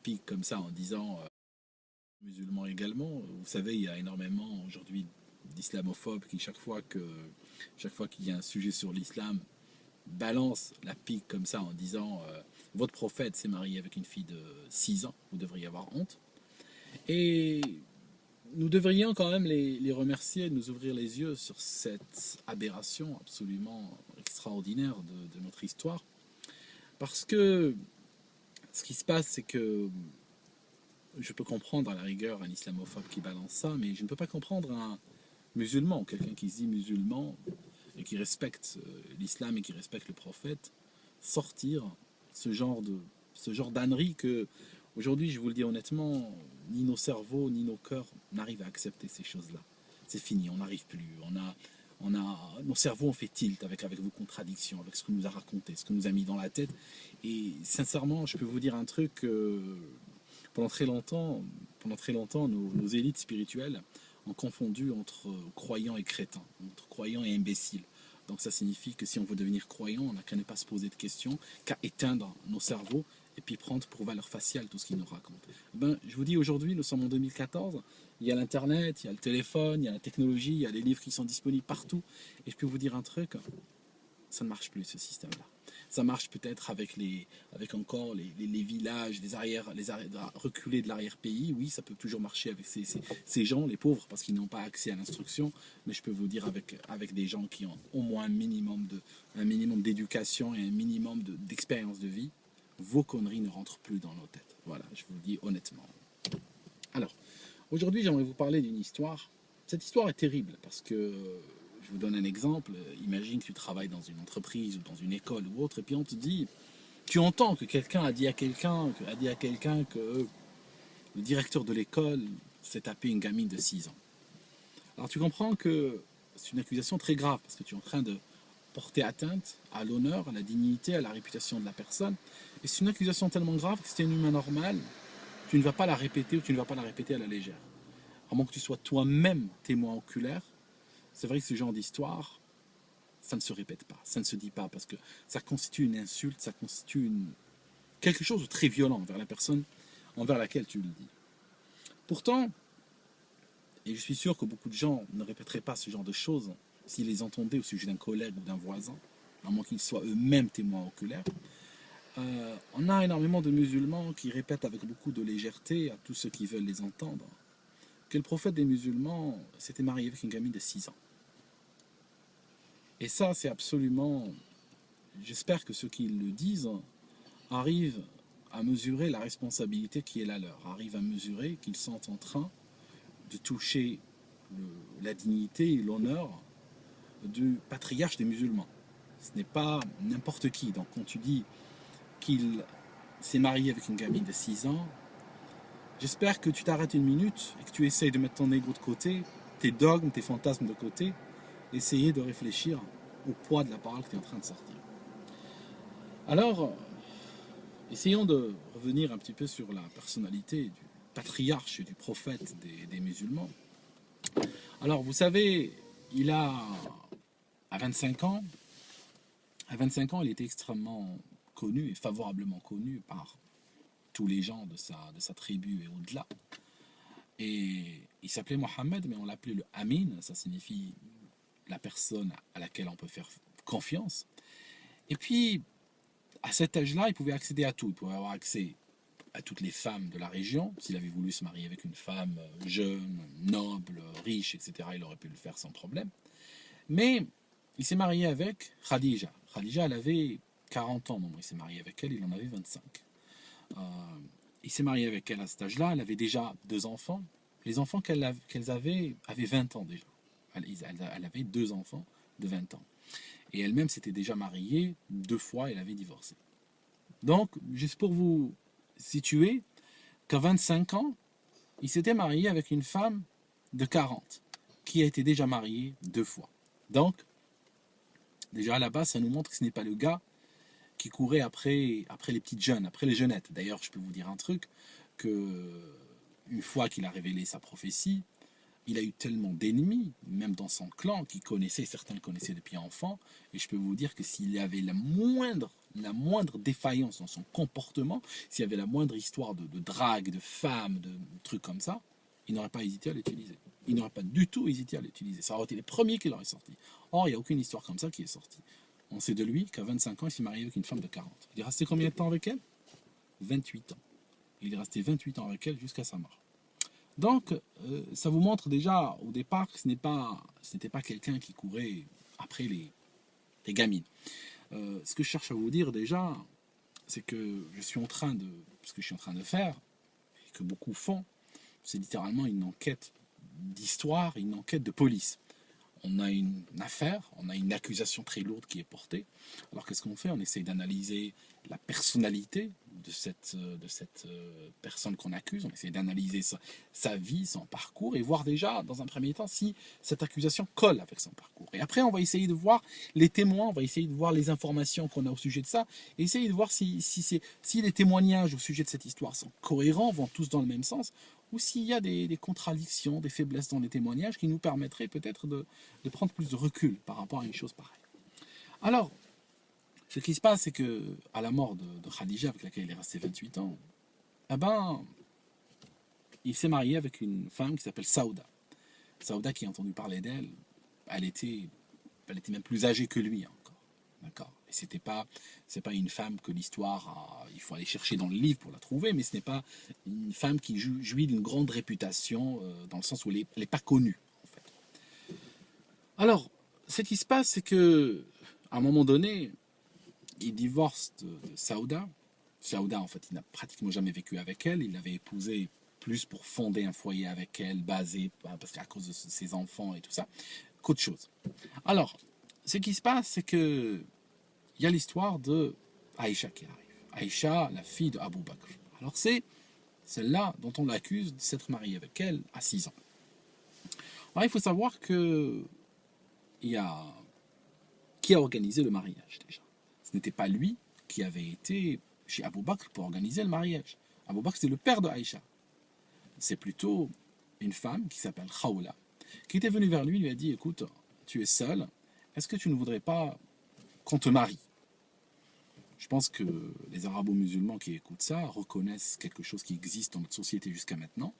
pique comme ça en disant musulmans également. Vous savez, il y a énormément aujourd'hui d'islamophobes qui chaque fois qu'il y a un sujet sur l'islam, balance la pique comme ça en disant votre prophète s'est marié avec une fille de 6 ans, vous devriez avoir honte. Et nous devrions quand même les remercier, nous ouvrir les yeux sur cette aberration absolument extraordinaire de notre histoire. Parce que ce qui se passe, c'est que je peux comprendre à la rigueur un islamophobe qui balance ça, mais je ne peux pas comprendre un musulman, quelqu'un qui se dit musulman et qui respecte l'islam et qui respecte le prophète, sortir ce genre d'ânerie que, aujourd'hui, je vous le dis honnêtement, ni nos cerveaux, ni nos cœurs n'arrivent à accepter ces choses-là. C'est fini, on n'arrive plus. Nos cerveaux ont fait tilt avec vos contradictions, avec ce que nous a raconté, ce que nous a mis dans la tête. Et sincèrement, je peux vous dire un truc, pendant très longtemps, nos élites spirituelles ont confondu entre croyants et crétins, entre croyants et imbéciles. Donc ça signifie que si on veut devenir croyant, on n'a qu'à ne pas se poser de questions, qu'à éteindre nos cerveaux et puis prendre pour valeur faciale tout ce qu'ils nous racontent. Ben, je vous dis, aujourd'hui, nous sommes en 2014, il y a l'internet, il y a le téléphone, il y a la technologie, il y a les livres qui sont disponibles partout. Et je peux vous dire un truc, ça ne marche plus ce système-là. Ça marche peut-être avec encore les villages, les arrières reculés de l'arrière-pays. Oui, ça peut toujours marcher avec ces gens, les pauvres, parce qu'ils n'ont pas accès à l'instruction. Mais je peux vous dire avec des gens qui ont au moins un minimum d'éducation et un minimum d'expérience de vie, vos conneries ne rentrent plus dans nos têtes. Voilà, je vous le dis honnêtement. Alors, aujourd'hui, j'aimerais vous parler d'une histoire. Cette histoire est terrible parce que je vous donne un exemple. Imagine que tu travailles dans une entreprise ou dans une école ou autre, et puis on te dit, tu entends que quelqu'un a dit à quelqu'un que le directeur de l'école s'est tapé une gamine de 6 ans. Alors tu comprends que c'est une accusation très grave parce que tu es en train de porter atteinte à l'honneur, à la dignité, à la réputation de la personne. Et c'est une accusation tellement grave que si tu es un humain normal, tu ne vas pas la répéter ou tu ne vas pas la répéter à la légère. À moins que tu sois toi-même témoin oculaire. C'est vrai que ce genre d'histoire, ça ne se répète pas, ça ne se dit pas, parce que ça constitue une insulte, ça constitue quelque chose de très violent envers la personne envers laquelle tu le dis. Pourtant, et je suis sûr que beaucoup de gens ne répéteraient pas ce genre de choses s'ils les entendaient au sujet d'un collègue ou d'un voisin, à moins qu'ils soient eux-mêmes témoins oculaires, on a énormément de musulmans qui répètent avec beaucoup de légèreté à tous ceux qui veulent les entendre que le prophète des musulmans s'était marié avec une gamine de 6 ans. Et ça, c'est absolument... J'espère que ceux qui le disent arrivent à mesurer la responsabilité qui est la leur, arrivent à mesurer qu'ils sont en train de toucher la dignité et l'honneur du patriarche des musulmans. Ce n'est pas n'importe qui. Donc quand tu dis qu'il s'est marié avec une gamine de 6 ans, j'espère que tu t'arrêtes une minute et que tu essayes de mettre ton ego de côté, tes dogmes, tes fantasmes de côté, essayer de réfléchir au poids de la parole que tu es en train de sortir. Alors, essayons de revenir un petit peu sur la personnalité du patriarche et du prophète des musulmans. Alors, vous savez, il a, à 25 ans, il était extrêmement connu et favorablement connu par tous les gens de sa tribu et au-delà. Et il s'appelait Mohammed, mais on l'appelait le Amin, ça signifie la personne à laquelle on peut faire confiance. Et puis, à cet âge-là, il pouvait accéder à tout. Il pouvait avoir accès à toutes les femmes de la région. S'il avait voulu se marier avec une femme jeune, noble, riche, etc., il aurait pu le faire sans problème. Mais il s'est marié avec Khadija. Khadija, elle avait 40 ans, il s'est marié avec elle, il en avait 25. Il s'est marié avec elle à cet âge-là, elle avait déjà 2 enfants. Les enfants qu'elles avaient 20 ans déjà. Elle avait 2 enfants de 20 ans. Et elle-même s'était déjà mariée 2 fois, elle avait divorcé. Donc, juste pour vous situer, qu'à 25 ans, il s'était marié avec une femme de 40, qui a été déjà mariée 2 fois. Donc, déjà à la base, ça nous montre que ce n'est pas le gars qui courait après les petites jeunes, après les jeunettes. D'ailleurs, je peux vous dire un truc, que une fois qu'il a révélé sa prophétie, il a eu tellement d'ennemis, même dans son clan, certains le connaissaient depuis enfant, et je peux vous dire que s'il y avait la moindre défaillance dans son comportement, s'il y avait la moindre histoire de drague, de femme, de trucs comme ça, il n'aurait pas hésité à l'utiliser. Il n'aurait pas du tout hésité à l'utiliser. Ça aurait été les premiers qui l'auraient sorti. Or, il n'y a aucune histoire comme ça qui est sortie. On sait de lui qu'à 25 ans, il s'est marié avec une femme de 40. Il est resté combien de temps avec elle? 28 ans. Il est resté 28 ans avec elle jusqu'à sa mort. Donc, ça vous montre déjà au départ que ce n'était pas quelqu'un qui courait après les gamines. Ce que je cherche à vous dire déjà, c'est que ce que je suis en train de faire, et que beaucoup font, c'est littéralement une enquête d'histoire, une enquête de police. On a une affaire, on a une accusation très lourde qui est portée. Alors qu'est-ce qu'on fait? On essaye d'analyser la personnalité de cette personne qu'on accuse, on essaie d'analyser sa vie, son parcours, et voir déjà, dans un premier temps, si cette accusation colle avec son parcours. Et après, on va essayer de voir les témoins, on va essayer de voir les informations qu'on a au sujet de ça, et essayer de voir si les témoignages au sujet de cette histoire sont cohérents, vont tous dans le même sens, ou s'il y a des contradictions, des faiblesses dans les témoignages qui nous permettraient peut-être de prendre plus de recul par rapport à une chose pareille. Alors, ce qui se passe, c'est que à la mort de Khadija, avec laquelle il est resté 28 ans, eh ben, il s'est marié avec une femme qui s'appelle Saouda. Saouda, qui a entendu parler d'elle, elle était même plus âgée que lui encore. D'accord. Et c'est pas une femme que l'histoire il faut aller chercher dans le livre pour la trouver, mais ce n'est pas une femme qui jouit d'une grande réputation dans le sens où elle n'est pas connue, en fait. Alors, ce qui se passe, c'est que à un moment donné, il divorce de Saouda. Saouda, en fait, il n'a pratiquement jamais vécu avec elle. Il l'avait épousée plus pour fonder un foyer avec elle, basé, parce qu'à cause de ses enfants et tout ça, qu'autre chose. Alors, ce qui se passe, c'est que il y a l'histoire de Aïcha qui arrive. Aïcha, la fille de Abu Bakr. Alors, c'est celle-là dont on l'accuse de s'être marié avec elle à 6 ans. Alors, il faut savoir que qui a organisé le mariage déjà. Ce n'était pas lui qui avait été chez Abu Bakr pour organiser le mariage. Abu Bakr, c'est le père de Aïcha. C'est plutôt une femme qui s'appelle Khawla, qui était venue vers lui et lui a dit, écoute, tu es seul, est-ce que tu ne voudrais pas qu'on te marie? Je pense que les arabo-musulmans qui écoutent ça reconnaissent quelque chose qui existe dans notre société jusqu'à maintenant.